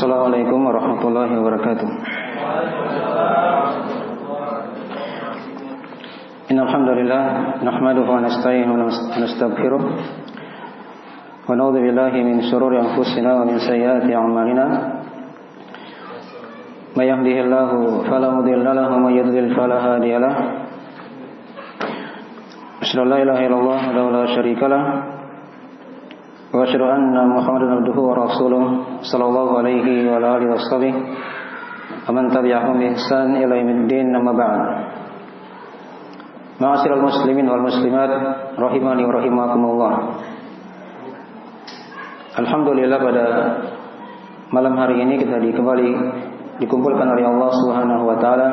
Assalamualaikum warahmatullahi wabarakatuh. Innal hamdalillah nahmaduhu wa nasta'inuhu wa nastaghfiruh wa na'udzu billahi min shururi anfusina wa min sayyiati a'malina. May yahdihillahu fala mudilla lahu wa may yudlil fala hadiya lahu. Asyhadu an la ilaha illallah wa la syarika lahu wa asyhadu anna Muhammadan abduhu wa rasuluh sallallahu alaihi wa alihi washabbihi wa man tabi'ahum bi ihsan ila yaumiddin, amma ba'd. Ma'asyiral muslimin wal muslimat rahimani wa rahimakumullah. Alhamdulillah, pada malam hari ini kita kembali dikumpulkan oleh Allah Subhanahu wa taala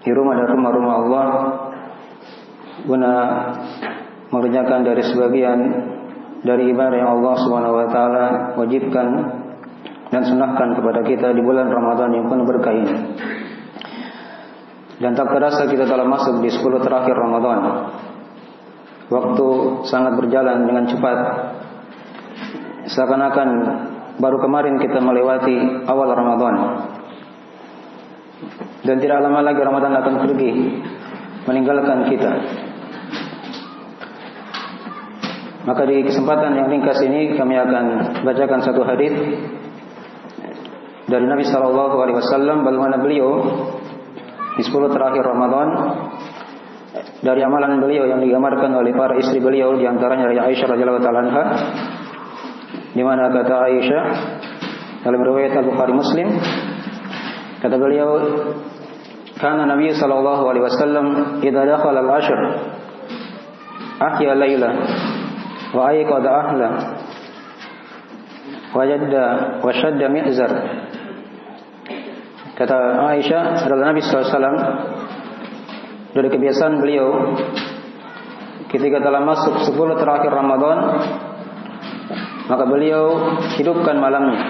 di rumah-rumah Allah guna mengerjakan dari sebagian dari ibadah yang Allah Subhanahu wa taala wajibkan dan sunahkan kepada kita di bulan Ramadan yang penuh berkah ini. Dan tak terasa kita telah masuk di 10 terakhir Ramadan. Waktu sangat berjalan dengan cepat. Seakan-akan baru kemarin kita melewati awal Ramadan. Dan tidak lama lagi Ramadan akan pergi meninggalkan kita. Maka di kesempatan yang ringkas ini kami akan bacakan satu hadis dari Nabi sallallahu alaihi wasallam, bagaimana beliau di 10 terakhir Ramadan, dari amalan beliau yang digamarkan oleh para istri beliau, di antaranya dari Aisyah radhiyallahu taala anha, di mana kata Aisyah dalam riwayat Al-Bukhari Muslim, kata beliau, kana Nabi sallallahu alaihi wasallam idza dakhala al-ashr ahya lailah wa ayqadha ahla wa shadda mi'zar. Kata Aisyah adalah Nabi SAW dari kebiasaan beliau ketika telah masuk 10 terakhir Ramadan, maka beliau hidupkan malamnya,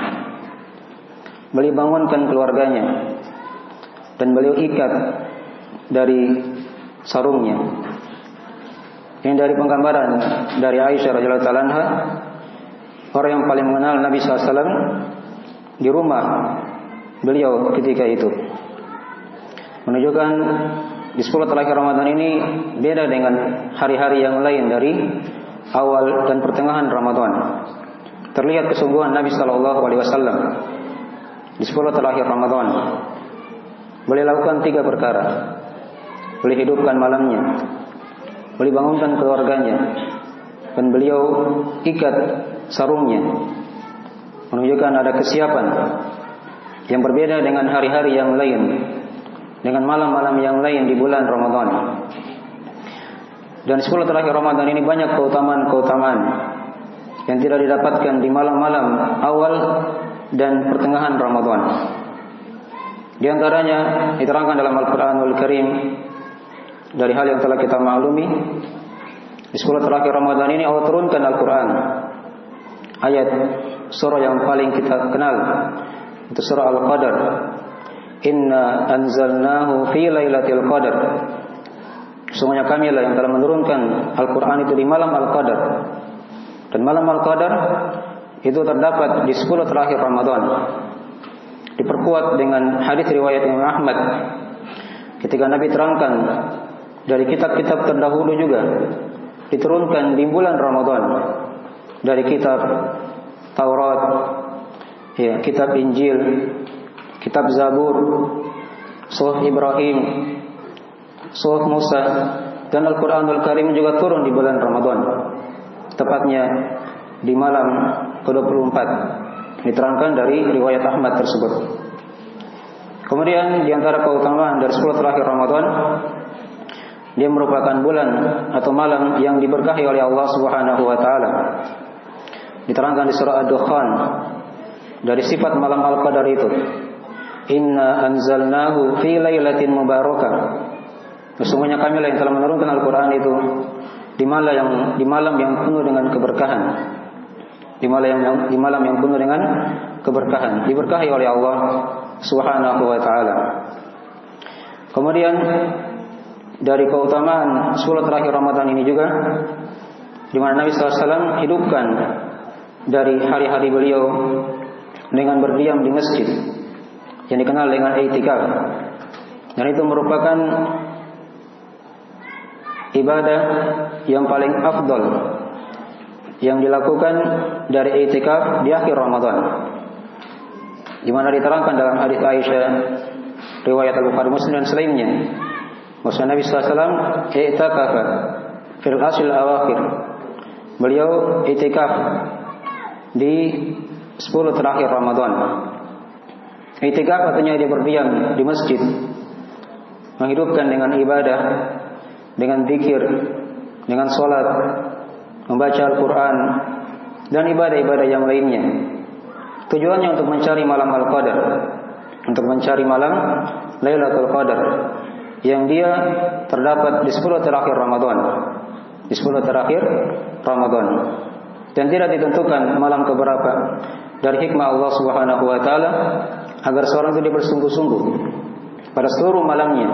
beliau bangunkan keluarganya, dan beliau ikat dari sarungnya. Yang dari penggambaran dari Aisyah radhiyallahu taala anha, orang yang paling mengenal Nabi SAW di rumah beliau ketika itu, menunjukkan di 10 terakhir Ramadan ini beda dengan hari-hari yang lain dari awal dan pertengahan Ramadan. Terlihat kesungguhan Nabi SAW di 10 terakhir Ramadan. Beliau lakukan 3 perkara. Beliau hidupkan malamnya, beliau bangunkan keluarganya, dan beliau ikat sarungnya, menunjukkan ada kesiapan yang berbeda dengan hari-hari yang lain, dengan malam-malam yang lain di bulan Ramadan. Dan 10 terakhir Ramadan ini banyak keutamaan-keutamaan yang tidak didapatkan di malam-malam awal dan pertengahan Ramadan. Di antaranya diterangkan dalam Al-Quranul Karim, dari hal yang telah kita maklumi, di 10 terakhir Ramadan ini Allah turunkan Al-Quran. Ayat surah yang paling kita kenal itu surah Al-Qadar. Inna anzalnahu fi lailatul qadar. Sesungguhnya kami lah yang telah menurunkan Al-Quran itu di malam Al-Qadar. Dan malam Al-Qadar itu terdapat di 10 terakhir Ramadan. Diperkuat dengan hadis riwayat Imam Ahmad ketika Nabi terangkan dari kitab-kitab terdahulu juga diturunkan di bulan Ramadan, dari kitab Taurat, kitab Injil, kitab Zabur, Suhuf Ibrahim, Suhuf Musa, dan Al-Quranul Karim juga turun di bulan Ramadan, tepatnya di malam ke-24. Diterangkan dari riwayat Ahmad tersebut. Kemudian di antara keutamaan dari 10 terakhir Ramadan, dia merupakan bulan atau malam yang diberkahi oleh Allah Subhanahu wa taala. Diterangkan di surah Ad-Dukhan dari sifat malam Al-Qadar itu, inna anzalnahu fi lailatin mubarakah. Sesungguhnya kami lah yang telah menurunkan Al-Quran itu di malam yang penuh dengan keberkahan. Di malam yang penuh dengan keberkahan, diberkahi oleh Allah Subhanahu wa taala. Kemudian dari keutamaan 10 terakhir Ramadan ini juga, di mana Nabi SAW hidupkan dari hari-hari beliau dengan berdiam di masjid yang dikenal dengan i'tikaf. Dan itu merupakan ibadah yang paling afdal yang dilakukan dari i'tikaf di akhir Ramadan. Di mana diterangkan dalam hadis Aisyah riwayat Al-Bukhari Muslim dan selainnya, bahwa Nabi SAW i'takafa fil ashil awakhir. Beliau i'tikaf di 10 terakhir Ramadan. I'tikaf artinya dia berdiam di masjid, menghidupkan dengan ibadah, dengan zikir, dengan salat, membaca Al-Quran, dan ibadah-ibadah yang lainnya. Tujuannya untuk mencari malam Al-Qadar, untuk mencari malam Lailatul Qadar, yang dia terdapat di 10 terakhir Ramadan. Di 10 terakhir Ramadan. Dan tidak ditentukan malam keberapa. Dari hikmah Allah Subhanahu wa taala agar seorang itu dia bersungguh-sungguh pada seluruh malamnya,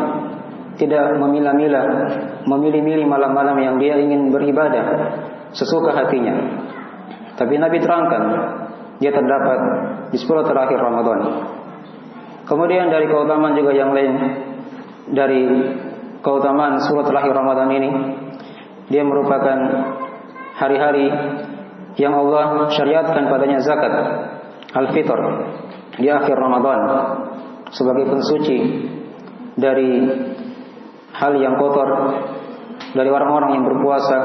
tidak memilah-milah, memilih-milih malam-malam yang dia ingin beribadah sesuka hatinya. Tapi Nabi terangkan, dia terdapat di 10 terakhir Ramadan. Kemudian dari keutamaan juga yang lain, dari keutamaan 10 terakhir Ramadan ini, dia merupakan hari-hari yang Allah syariatkan padanya zakat al-fitr di akhir Ramadan sebagai pensuci dari hal yang kotor dari orang-orang yang berpuasa,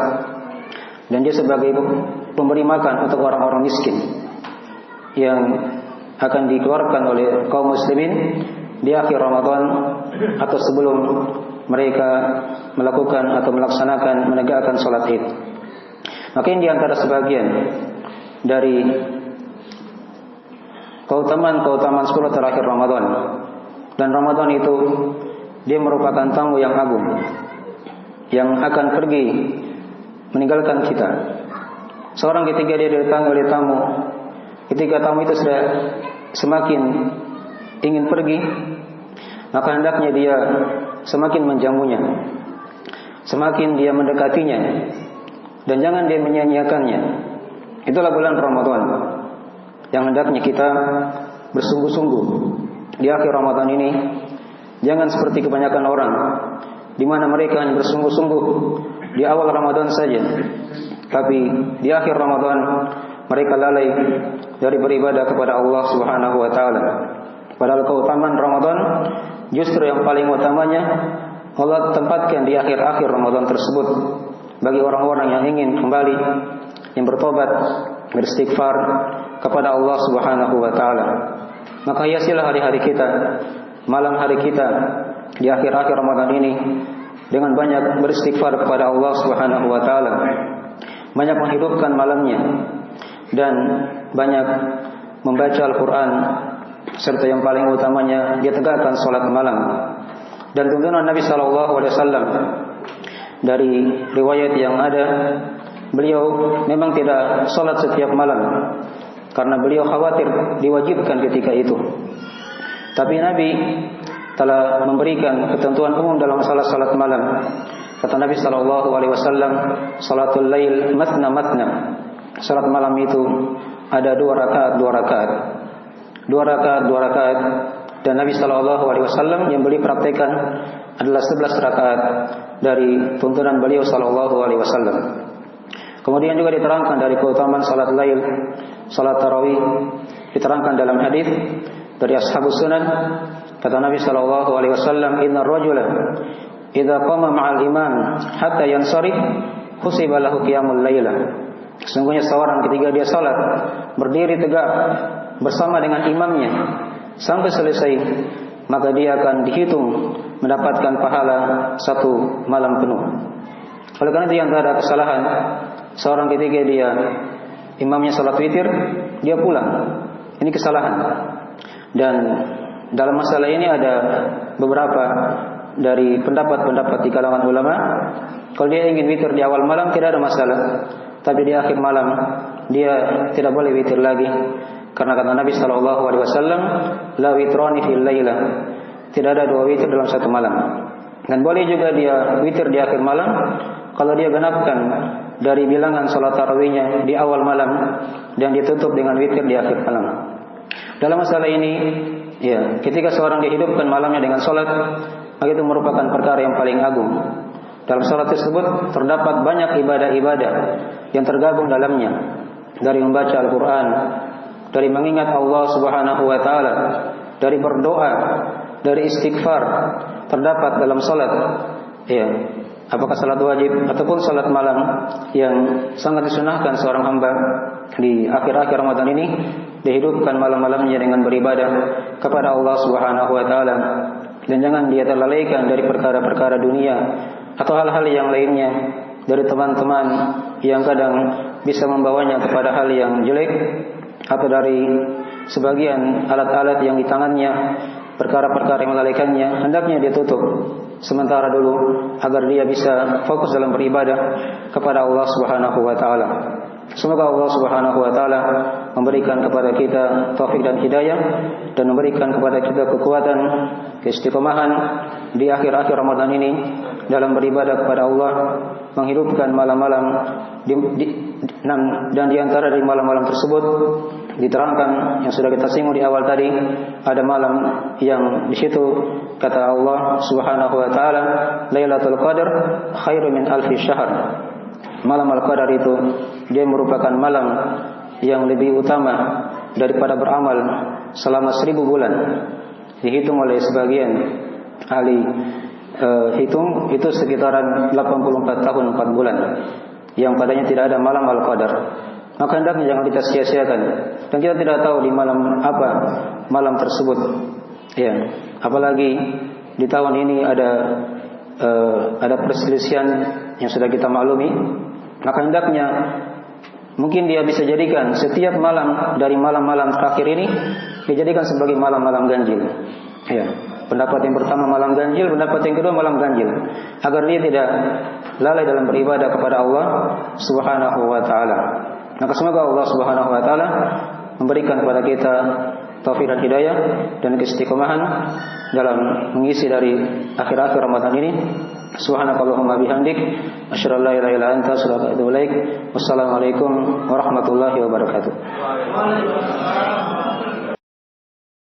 dan dia sebagai pemberi makan untuk orang-orang miskin yang akan dikeluarkan oleh kaum muslimin di akhir Ramadan atau sebelum mereka melakukan atau melaksanakan menegakkan salat Id. Maka ini diantara sebagian dari keutamaan 10 terakhir Ramadan. Dan Ramadan itu dia merupakan tamu yang agung yang akan pergi meninggalkan kita. Seorang ketika dia didatangi oleh tamu, ketika tamu itu sudah semakin ingin pergi, maka hendaknya dia semakin menjamunya, semakin dia mendekatinya, dan jangan dia menyia-nyiakannya. Itulah bulan Ramadan yang hendaknya kita bersungguh-sungguh di akhir Ramadan ini. Jangan seperti kebanyakan orang, di mana mereka hanya bersungguh-sungguh di awal Ramadan saja, tapi di akhir Ramadan mereka lalai dari beribadah kepada Allah Subhanahu wa taala. Padahal keutamaan Ramadan justru yang paling utamanya Allah tempatkan di akhir-akhir Ramadan tersebut bagi orang-orang yang ingin kembali, yang bertobat, beristighfar kepada Allah Subhanahu wa taala. Maka hiasilah hari-hari kita, malam hari kita di akhir-akhir Ramadan ini dengan banyak beristighfar kepada Allah Subhanahu wa taala, banyak menghidupkan malamnya, dan banyak membaca Al-Quran, serta yang paling utamanya dia tegakkan salat malam. Dan tuntunan Nabi SAW dari riwayat yang ada, beliau memang tidak salat setiap malam karena beliau khawatir diwajibkan ketika itu. Tapi Nabi telah memberikan ketentuan umum dalam masalah salat malam. Kata Nabi SAW, salatul lail matna matna. Salat malam itu ada 2 rakaat, 2 rakaat, 2 rakaat, 2 rakaat. Dan Nabi SAW yang beliau praktekkan adalah 11 rakaat dari tuntunan beliau SAW. Kemudian juga diterangkan dari keutamaan salat lail, salat tarawih, diterangkan dalam hadis dari Ashabus Sunan. Kata Nabi SAW, inna rajula idza qama ma'al imam hatta yansarif husiba lahu qiyamul lailah. Sesungguhnya seorang ketika dia salat berdiri tegak bersama dengan imamnya sampai selesai, maka dia akan dihitung mendapatkan pahala 1 malam penuh. Oleh karena itu yang ada kesalahan seorang ketika dia imamnya salat witir, dia pulang. Ini kesalahan. Dan dalam masalah ini ada beberapa dari pendapat-pendapat di kalangan ulama. Kalau dia ingin witir di awal malam tidak ada masalah, tapi di akhir malam dia tidak boleh witir lagi, karena kata Nabi SAW, la witrani fil lailah, tidak ada 2 witir dalam 1 malam. Dan boleh juga dia witir di akhir malam kalau dia genapkan dari bilangan salat tarawihnya di awal malam dan ditutup dengan witir di akhir malam. Dalam masalah ini, ya, ketika seorang dihidupkan malamnya dengan salat, maka itu merupakan perkara yang paling agung. Dalam salat tersebut terdapat banyak ibadah-ibadah yang tergabung dalamnya, dari membaca Al-Quran, dari mengingat Allah Subhanahu wa taala, dari berdoa, dari istighfar, terdapat dalam salat. Ya, apakah salat wajib ataupun salat malam yang sangat disunahkan seorang hamba di akhir-akhir Ramadan ini dihidupkan malam-malamnya dengan beribadah kepada Allah Subhanahu wa taala, dan jangan dia terlalaikan dari perkara-perkara dunia atau hal-hal yang lainnya dari teman-teman yang kadang bisa membawanya kepada hal yang jelek, atau dari sebagian alat-alat yang di tangannya, perkara-perkara yang melalaikannya. Hendaknya dia tutup sementara dulu agar dia bisa fokus dalam beribadah kepada Allah Subhanahu wa taala. Semoga Allah Subhanahu wa taala memberikan kepada kita taufik dan hidayah, dan memberikan kepada kita kekuatan, keistiqomahan di akhir-akhir Ramadan ini dalam beribadah kepada Allah, menghidupkan malam-malam dan di antara dari malam-malam tersebut diterangkan yang sudah kita singgung di awal tadi, ada malam yang di situ kata Allah Subhanahu wa taala, Lailatul Qadar khairum min alfi syahr. Malam Al-Qadar itu dia merupakan malam yang lebih utama daripada beramal selama 1000 bulan. Dihitung oleh sebagian ahli hitung itu sekitaran 84 tahun 4 bulan yang padanya tidak ada malam Al-Qadar. Maka hendaknya jangan kita sia-siakan, dan kita tidak tahu di malam apa malam tersebut. Ya, apalagi di tahun ini ada perselisihan yang sudah kita maklumi. Maka hendaknya mungkin dia bisa jadikan setiap malam dari malam-malam terakhir ini dijadikan sebagai malam-malam ganjil. Ya, pendapat yang pertama malam ganjil, pendapat yang kedua malam ganjil, agar dia tidak lalai dalam beribadah kepada Allah Subhanahu wa taala. Maka semoga Allah Subhanahu wa taala memberikan kepada kita taufik dan hidayah dan keistiqomahan dalam mengisi dari akhir-akhir Ramadan ini. Subhanakallahumma bihamdik, asyhadu an la ilaha illa anta, astaghfiruka wa atubu ilaik. Wassalamualaikum warahmatullahi wabarakatuh.